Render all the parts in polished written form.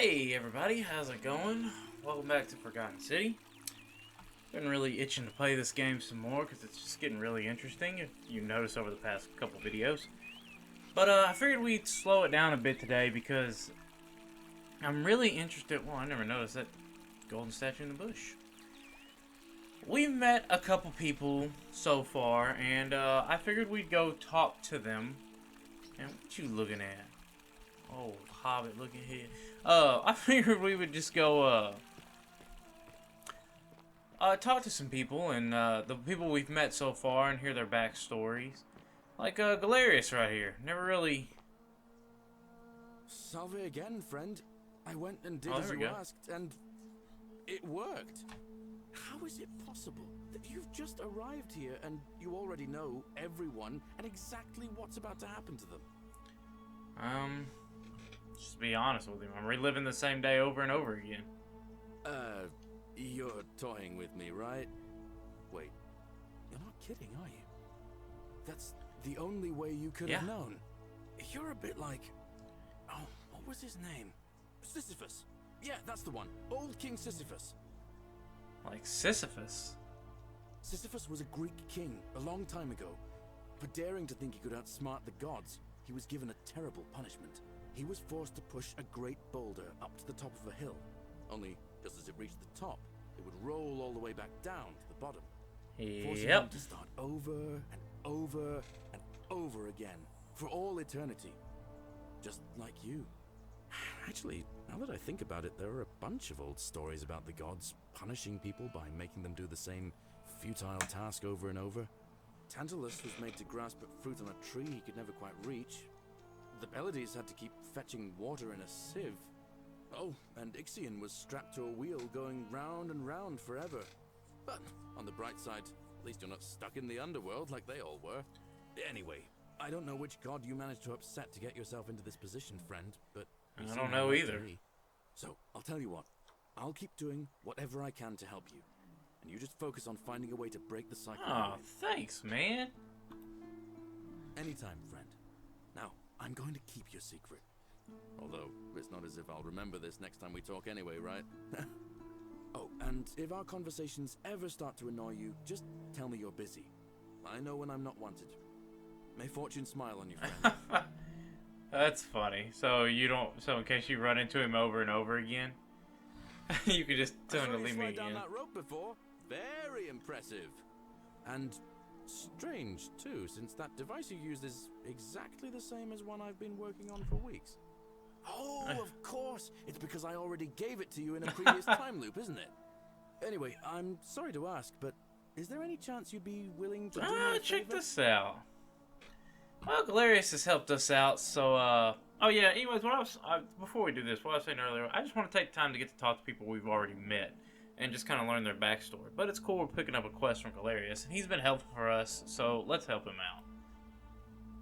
Hey everybody, how's it going? Welcome back to Forgotten City. Been really itching to play this game some more because it's just getting really interesting, if you notice over the past couple videos. But I figured we'd slow it down a bit today because I'm really interested. Well, I never noticed that golden statue in the bush. We've met a couple people so far, and I figured we'd go talk to them. And what you looking at? Oh, hobbit looking head. I figured we would just go, talk to some people, and, the people we've met so far, and hear their backstories. Like, Galerius right here. Never really... Salve again, friend. I went and did Oh, as there we you go. asked, and it worked. How is it possible that you've just arrived here and you already know everyone and exactly what's about to happen to them? Just to be honest with you, I'm reliving the same day over and over again. You're toying with me, right? Wait, you're not kidding, are you? That's the only way you could have known. You're a bit like... Oh, what was his name? Sisyphus. Yeah, that's the one. Old King Sisyphus. Like Sisyphus? Sisyphus was a Greek king a long time ago. For daring to think he could outsmart the gods, he was given a terrible punishment. He was forced to push a great boulder up to the top of a hill. Only, just as it reached the top, it would roll all the way back down to the bottom. Forcing him to start over and over and over again, for all eternity. Just like you. Actually, now that I think about it, there are a bunch of old stories about the gods punishing people by making them do the same futile task over and over. Tantalus was made to grasp at fruit on a tree he could never quite reach. The Pleiades had to keep fetching water in a sieve. Oh, and Ixion was strapped to a wheel going round and round forever. But on the bright side, at least you're not stuck in the underworld like they all were. Anyway, I don't know which god you managed to upset to get yourself into this position, friend, but... I don't know either. So, I'll tell you what. I'll keep doing whatever I can to help you. And you just focus on finding a way to break the cycle. Oh, thanks, man. Anytime, friend. Now, I'm going to keep your secret. Although, it's not as if I'll remember this next time we talk anyway, right? Oh, and if our conversations ever start to annoy you, just tell me you're busy. I know when I'm not wanted. May fortune smile on you, friend. That's funny. So you don't... So in case you run into him over and over again, you could just tell him to leave me down again. that rope before. Very impressive. And strange, too, since that device you used is exactly the same as one I've been working on for weeks. Oh, of course. It's because I already gave it to you in a previous time loop, isn't it? Anyway, I'm sorry to ask, but is there any chance you'd be willing to do me a Check favor? this out. Well, Galerius has helped us out, so, oh yeah, anyways, before we do this, what I was saying earlier, I just want to take time to get to talk to people we've already met, and just kind of learn their backstory. But it's cool we're picking up a quest from Galerius, and he's been helpful for us, so let's help him out.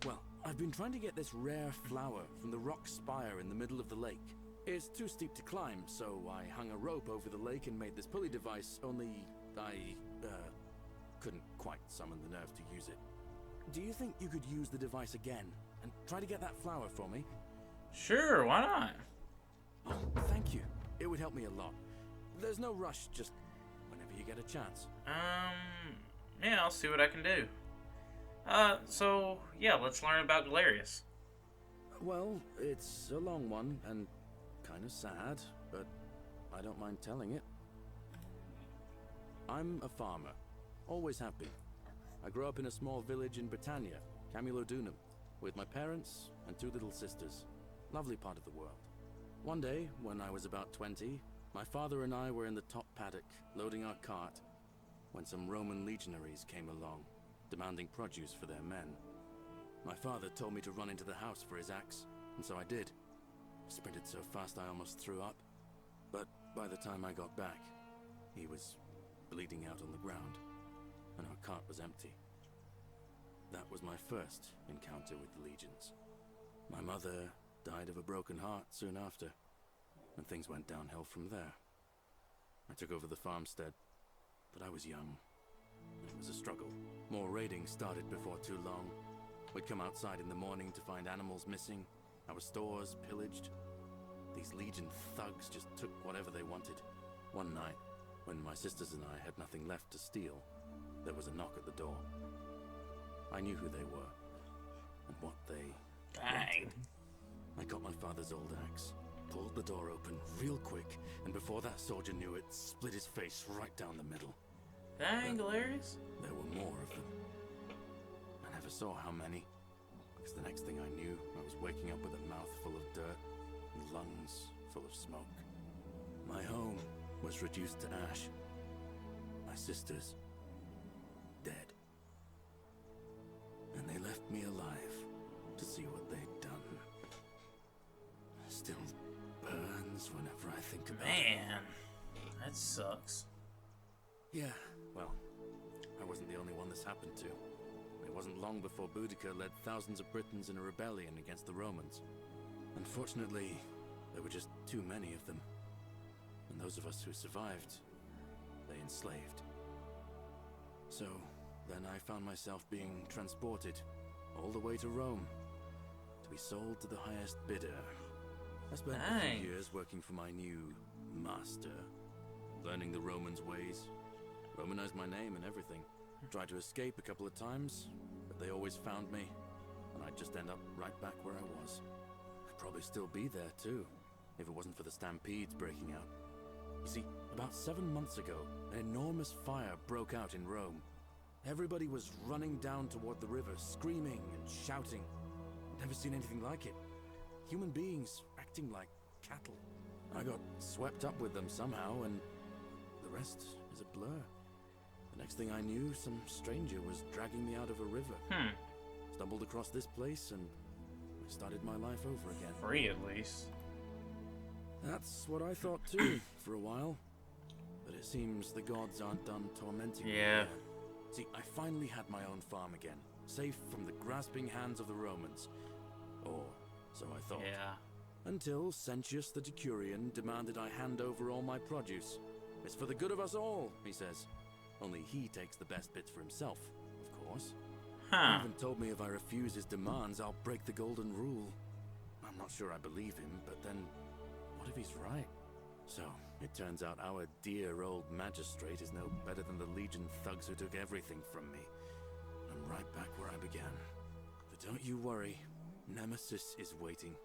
Well, I've been trying to get this rare flower from the rock spire in the middle of the lake. It's too steep to climb, so I hung a rope over the lake and made this pulley device, only I, couldn't quite summon the nerve to use it. Do you think you could use the device again and try to get that flower for me? Sure, why not? Oh, thank you. It would help me a lot. There's no rush, just whenever you get a chance. Yeah, I'll see what I can do. So, yeah, let's learn about Galerius. Well, it's a long one and kind of sad, but I don't mind telling it. I'm a farmer. Always have been. I grew up in a small village in Britannia, Camulodunum, with my parents and two little sisters. Lovely part of the world. One day, when I was about 20, my father and I were in the top paddock, loading our cart, when some Roman legionaries came along, demanding produce for their men. My father told me to run into the house for his axe, and so I did. Sprinted so fast I almost threw up. But by the time I got back, he was bleeding out on the ground, and our cart was empty. That was my first encounter with the legions. My mother died of a broken heart soon after, and things went downhill from there. I took over the farmstead, but I was young. It was a struggle. More raiding started before too long. We'd come outside in the morning to find animals missing, our stores pillaged. These Legion thugs just took whatever they wanted. One night, when my sisters and I had nothing left to steal, there was a knock at the door. I knew who they were, and what they Dang. I got my father's old axe, pulled the door open real quick, and before that soldier knew it, split his face right down the middle. Dang, Galerius. There were more of them. I never saw how many, because the next thing I knew, I was waking up with a mouth full of dirt and lungs full of smoke. My home was reduced to ash. My sisters, dead. And they left me alive to see what they'd done. Still burns whenever I think about it. Man, that sucks. Yeah, well, I wasn't the only one this happened to. It wasn't long before Boudica led thousands of Britons in a rebellion against the Romans. Unfortunately, there were just too many of them. And those of us who survived, they enslaved. So, then I found myself being transported all the way to Rome to be sold to the highest bidder. I spent a few years working for my new master, learning the Romans' ways, Romanized my name and everything. Tried to escape a couple of times, but they always found me, and I'd just end up right back where I was. I'd probably still be there too, if it wasn't for the stampedes breaking out. You see, about 7 months ago, an enormous fire broke out in Rome. Everybody was running down toward the river, screaming and shouting. Never seen anything like it. Human beings acting like cattle. I got swept up with them somehow, and the rest is a blur. The next thing I knew, some stranger was dragging me out of a river. Stumbled across this place, and I started my life over again. Free, at least. That's what I thought too, for a while. But it seems the gods aren't done tormenting me. Yeah. See, I finally had my own farm again, safe from the grasping hands of the Romans. Or so I thought. Yeah. Until Sentius the Decurion demanded I hand over all my produce. It's for the good of us all, he says. Only he takes the best bits for himself, of course. He even told me if I refuse his demands, I'll break the golden rule. I'm not sure I believe him, but then, what if he's right? So, it turns out our dear old magistrate is no better than the Legion thugs who took everything from me. I'm right back where I began. But don't you worry, Nemesis is waiting,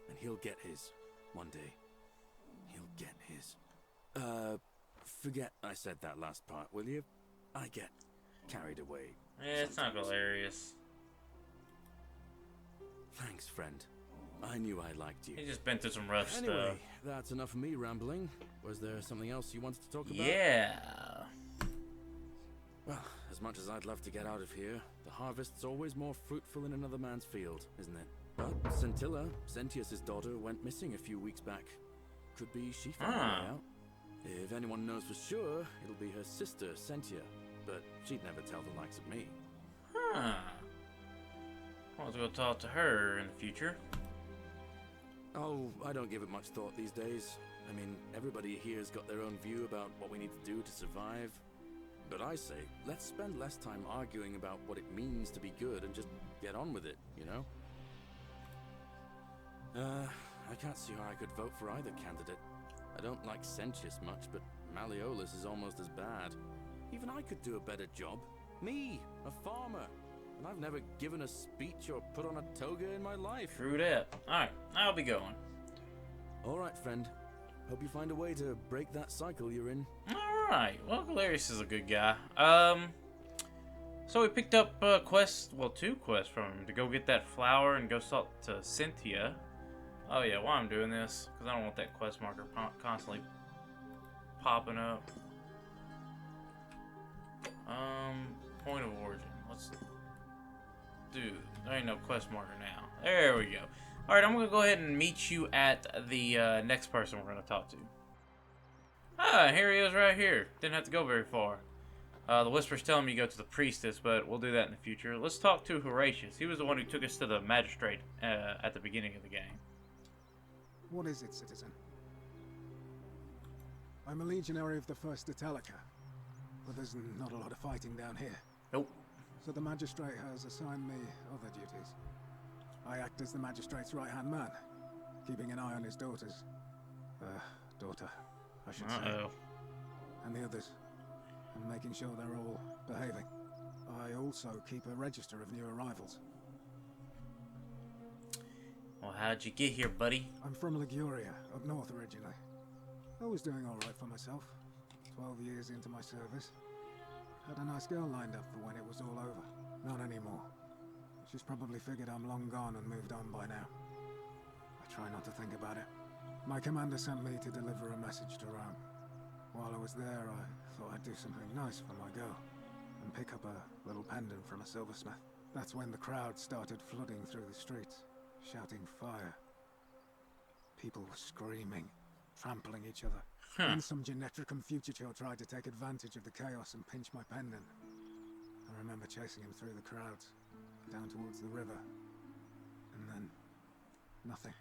and he'll get his, one day. He'll get his. Forget I said that last part, will you? I get carried away. Yeah, it's not hilarious. Thanks, friend. I knew I liked you. He just been through some rough Anyway, stuff. that's enough of me rambling. Was there something else you wanted to talk about? Yeah. Well, as much as I'd love to get out of here, the harvest's always more fruitful in another man's field, isn't it? But Scintilla, Sentius's daughter, went missing a few weeks back. Could be she found her way out. If anyone knows for sure, it'll be her sister, Sentia. But she'd never tell the likes of me. I'll go talk to her in the future. Oh, I don't give it much thought these days. I mean, everybody here's got their own view about what we need to do to survive. But I say, let's spend less time arguing about what it means to be good and just get on with it, you know? I can't see how I could vote for either candidate. I don't like Sentius much, but Malleolus is almost as bad. Even I could do a better job. Me, a farmer. And I've never given a speech or put on a toga in my life. True that. Alright, I'll be going. Alright, friend. Hope you find a way to break that cycle you're in. Alright, well, Galerius is a good guy. So we picked up two quests from him to go get that flower and go talk to Cynthia. Oh yeah, while I'm doing this, because I don't want that quest marker constantly popping up. Point of origin. Let's do. There ain't no quest marker now. There we go. Alright, I'm going to go ahead and meet you at the next person we're going to talk to. Ah, here he is right here. Didn't have to go very far. The Whisper's telling me to go to the Priestess, but we'll do that in the future. Let's talk to Horatius. He was the one who took us to the Magistrate at the beginning of the game. What is it, citizen? I'm a legionary of the 1st Italica, but there's not a lot of fighting down here. Nope. So the Magistrate has assigned me other duties. I act as the Magistrate's right-hand man, keeping an eye on his daughters. daughter, I should say. Uh-oh. And the others. And making sure they're all behaving. I also keep a register of new arrivals. Well, how'd you get here, buddy? I'm from Liguria, up north originally. I was doing alright for myself. 12 years into my service. Had a nice girl lined up for when it was all over. Not anymore. She's probably figured I'm long gone and moved on by now. I try not to think about it. My commander sent me to deliver a message to Rome. While I was there, I thought I'd do something nice for my girl. And pick up a little pendant from a silversmith. That's when the crowd started flooding through the streets, shouting fire. People were screaming, trampling each other. Then some Genetricum Fugitor tried to take advantage of the chaos and pinch my pendant. I remember chasing him through the crowds, down towards the river. And then, nothing.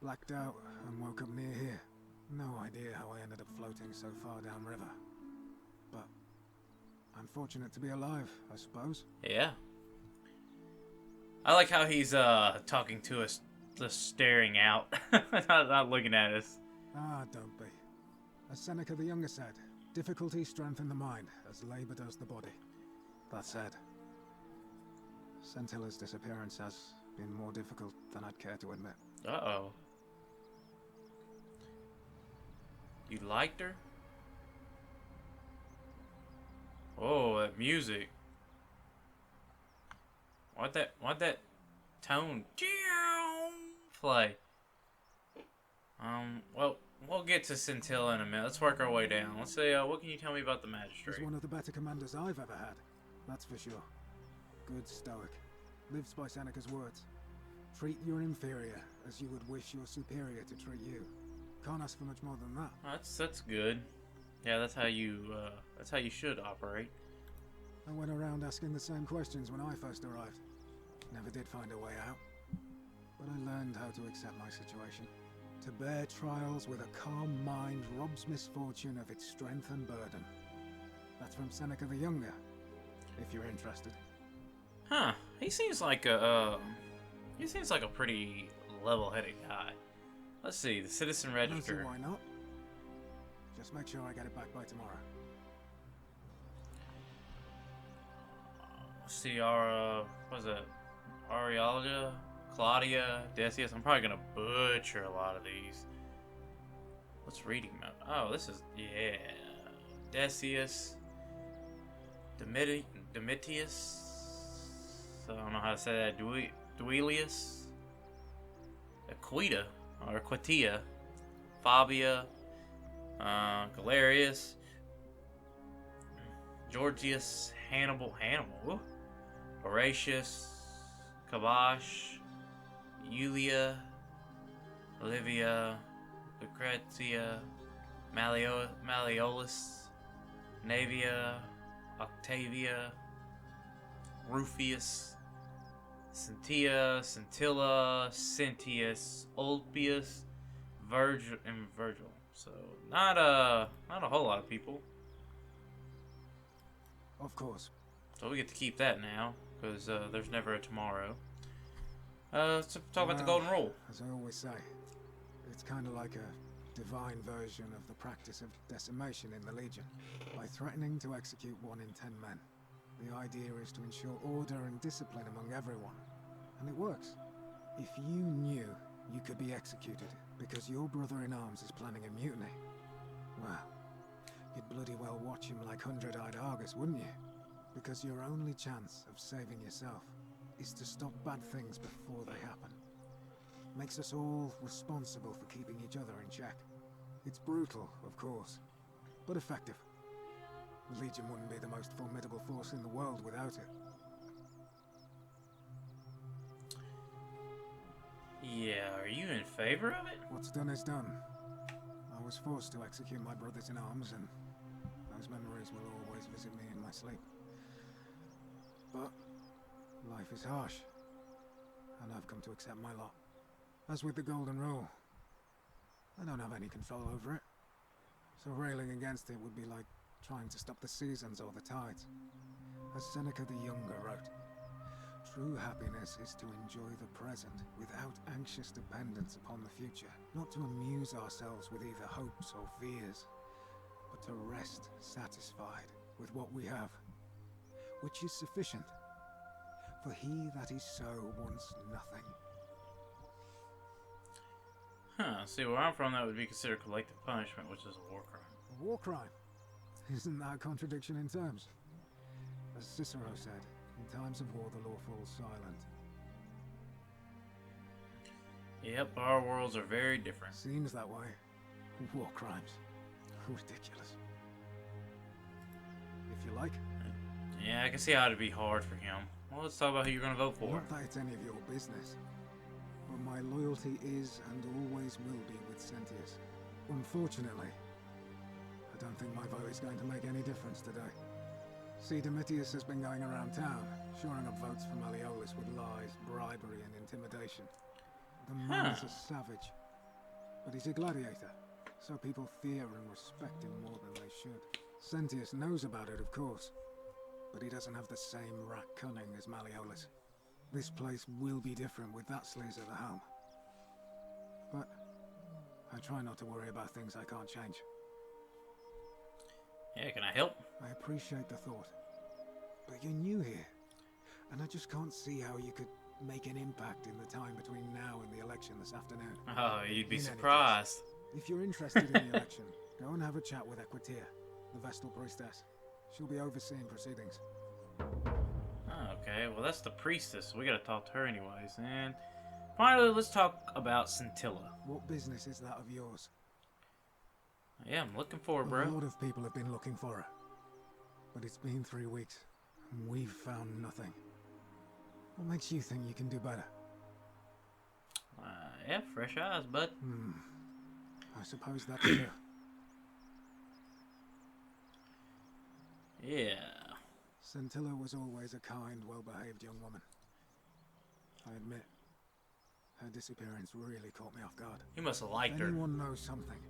Blacked out and woke up near here. No idea how I ended up floating so far downriver. But I'm fortunate to be alive, I suppose. Yeah. I like how he's talking to us, just staring out, not looking at us. Ah, don't be. As Seneca the Younger said, difficulty strengthens the mind, as labor does the body. That said, Scintilla's disappearance has been more difficult than I'd care to admit. Uh-oh. You liked her? Oh, that music. Why'd that tone play? Well, we'll get to Scintilla in a minute. Let's work our way down. Let's say, what can you tell me about the magistrate? He's one of the better commanders I've ever had. That's for sure. Good stoic. Lives by Seneca's words. Treat your inferior as you would wish your superior to treat you. Can't ask for much more than that. That's good. Yeah, that's how you should operate. I went around asking the same questions when I first arrived. Never did find a way out. But I learned how to accept my situation. To bear trials with a calm mind robs misfortune of its strength and burden. That's from Seneca the Younger, if you're interested. Huh. He seems like a pretty level-headed guy. Let's see, the Citizen I don't see Register. why not. Just make sure I get it back by tomorrow. Let's see, what is it? Arialda, Claudia, Decius. I'm probably gonna butcher a lot of these. What's reading mode? Oh, this is, yeah. Decius. Domitius. I don't know how to say that. Duilius. Aquita. Or Quitia. Fabia. Galerius. Georgius. Hannibal. Ooh. Horatius. Kabash. Julia. Olivia. Lucretia. Malleolus. Navia. Octavia. Rufius. Scintilla, Cynthius, Ulpius, Virgil, and Virgil. So not a whole lot of people. Of course. So we get to keep that now, because there's never a tomorrow. Let's talk about the Golden Rule. As I always say, it's kind of like a divine version of the practice of decimation in the Legion. By threatening to execute 1 in 10 men. The idea is to ensure order and discipline among everyone. And it works. If you knew you could be executed because your brother-in-arms is planning a mutiny, well, you'd bloody well watch him like 100-eyed Argus, wouldn't you? Because your only chance of saving yourself is to stop bad things before they happen. Makes us all responsible for keeping each other in check. It's brutal, of course, but effective. The Legion wouldn't be the most formidable force in the world without it. Yeah, are you in favor of it? What's done is done. I was forced to execute my brothers in arms, and those memories will always visit me in my sleep. But life is harsh, and I've come to accept my lot. As with the Golden Rule, I don't have any control over it, so railing against it would be like trying to stop the seasons or the tides. As Seneca the Younger wrote, True happiness is to enjoy the present without anxious dependence upon the future, not to amuse ourselves with either hopes or fears, but to rest satisfied with what we have, which is sufficient. For he that is so wants nothing. Huh, see, where I'm from, that would be considered collective punishment, which is a war crime. A war crime? Isn't that a contradiction in terms? As Cicero said, in times of war the law falls silent. Yep, our worlds are very different. Seems that way. War crimes. Ridiculous. If you like. Yeah, I can see how it'd be hard for him. Well, let's talk about who you're gonna vote for. Not that it's any of your business. But my loyalty is and always will be with Sentius. Unfortunately, I don't think my vote is going to make any difference today. See, Domitius has been going around town, shoring up votes for Malleolus with lies, bribery, and intimidation. The man is a savage, but he's a gladiator, so people fear and respect him more than they should. Sentius knows about it, of course, but he doesn't have the same rat cunning as Malleolus. This place will be different with that sleaze at the helm. But I try not to worry about things I can't change. Yeah, can I help? I appreciate the thought, but you're new here, and I just can't see how you could make an impact in the time between now and the election this afternoon. Oh, you'd be In any surprised. If you're interested in the election, go and have a chat with Equitia, the Vestal Priestess. She'll be overseeing proceedings. Oh, okay, well that's the priestess. We gotta talk to her anyways. And finally, let's talk about Scintilla. What business is that of yours? Yeah, I'm looking for her, A bro. lot of people have been looking for her. But it's been 3 weeks, and we've found nothing. What makes you think you can do better? Yeah, fresh eyes, bud. I suppose that's true. Yeah. Scintilla was always a kind, well-behaved young woman. I admit, her disappearance really caught me off guard. You must have If liked her. anyone knows something,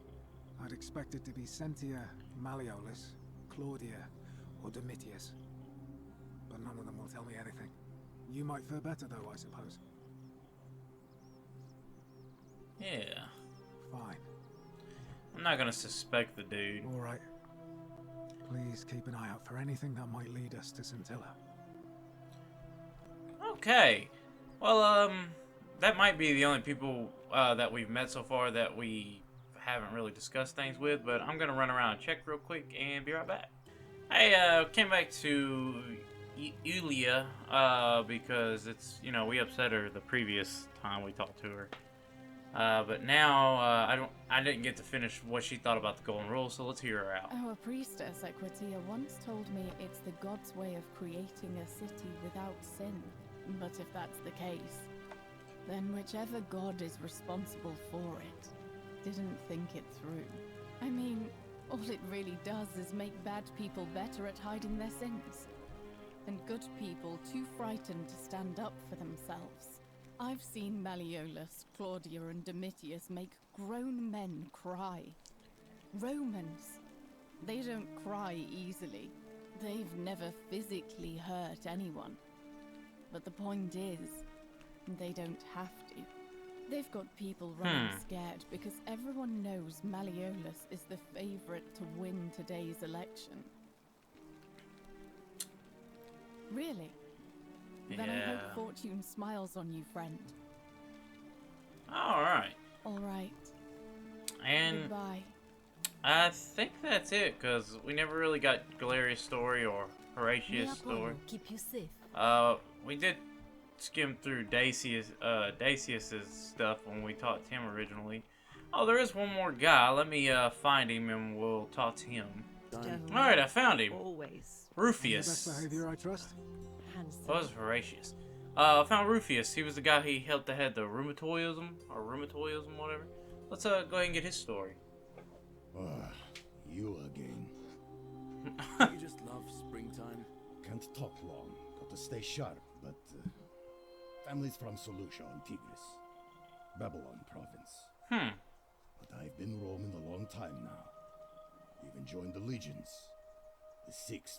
I'd expect it to be Sentia, Malleolus, Claudia, or Domitius. But none of them will tell me anything. You might fare better though, I suppose. Yeah. Fine. I'm not gonna suspect the dude. Alright. Please keep an eye out for anything that might lead us to Scintilla. Okay. Well, that might be the only people that we've met so far that we haven't really discussed things with, but I'm gonna run around and check real quick and be right back. I came back to Yulia because it's, you know, we upset her the previous time we talked to her. But now I didn't get to finish what she thought about the golden rule, so let's hear her out. Our priestess, Equitia, once told me it's the god's way of creating a city without sin. But if that's the case, then whichever god is responsible for it didn't think it through. I mean, all it really does is make bad people better at hiding their sins, and good people too frightened to stand up for themselves. I've seen Malleolus, Claudia, and Domitius make grown men cry. Romans, they don't cry easily. They've never physically hurt anyone. But the point is, they don't have to. They've got people running scared because everyone knows Malleolus is the favorite to win today's election. Really? Then I hope Yeah. fortune smiles on you, friend. Alright. All right. And Goodbye. I think that's it, because we never really got Galeria's story or Horatius' story. Keep you safe. We did skim through Dacius's stuff when we talked to him originally. Oh, there is one more guy. Let me find him and we'll talk to him. Alright, I found him. Always. The Rufius. best behavior, I trust. Handsome. That was Horatius. I found Rufius. He was the guy he helped that had the rheumatoidism, whatever. Let's go ahead and get his story. You again. You just love springtime. Can't talk long. Got to stay sharp, but family's from Solution in Tigris, Babylon province. But I've been roaming a long time now. Even joined the legions, the 6th,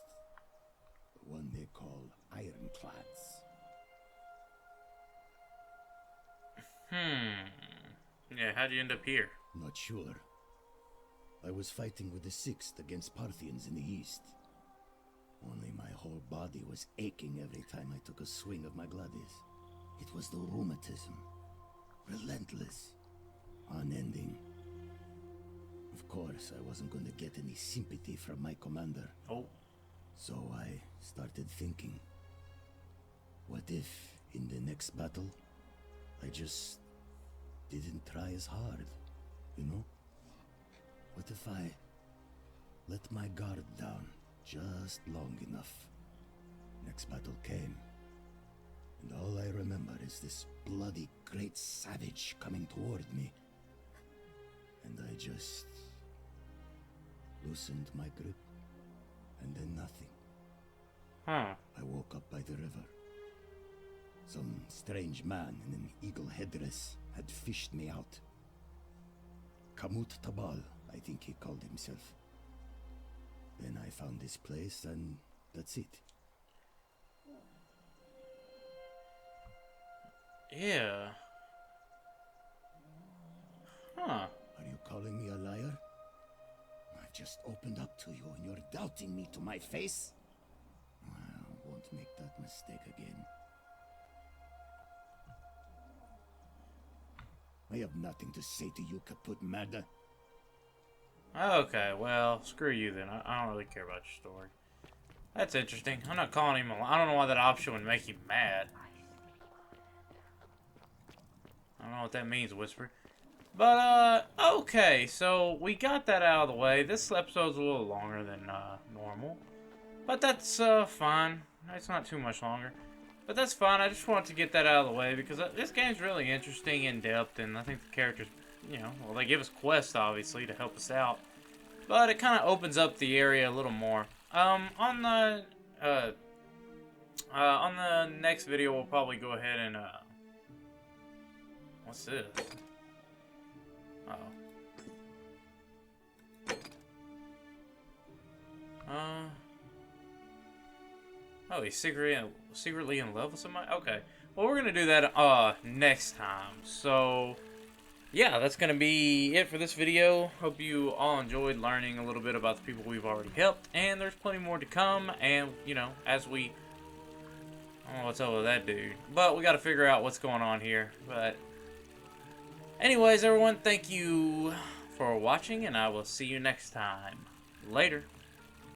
the one they call Ironclads. Yeah, how'd you end up here? Not sure. I was fighting with the Sixth against Parthians in the east. Only my whole body was aching every time I took a swing of my gladius. It was the rheumatism. Relentless. Unending. Of course, I wasn't going to get any sympathy from my commander. Oh. So I started thinking, what if, in the next battle, I just didn't try as hard, you know? What if I let my guard down just long enough? Next battle came, and all I remember is this bloody great savage coming toward me. And I just loosened my grip, and then nothing. Huh. I woke up by the river. Some strange man in an eagle headdress had fished me out. Kamut Tabal, I think he called himself. Then I found this place, and that's it. Yeah. Huh. Are you calling me a liar? I've just opened up to you, and you're doubting me to my face? I won't make that mistake again. I have nothing to say to you, Kaput Mada. Okay, well, screw you then. I don't really care about your story. That's interesting. I'm not calling him a I don't know why that option would make you mad. I don't know what that means, Whisper. But, okay, so we got that out of the way. This episode's a little longer than normal. But that's fine. It's not too much longer. But that's fine. I just wanted to get that out of the way because this game's really interesting, in-depth, and I think the characters, you know, well, they give us quests, obviously, to help us out. But it kind of opens up the area a little more. On the next video, we'll probably go ahead and, what's this? Uh-oh. Oh, he's secretly in love with somebody? Okay. Well, we're gonna do that, next time. So, yeah, that's gonna be it for this video. Hope you all enjoyed learning a little bit about the people we've already helped. And there's plenty more to come. And, you know, as we... I don't know what's up with that dude. But we gotta figure out what's going on here. But, anyways, everyone, thank you for watching. And I will see you next time. Later.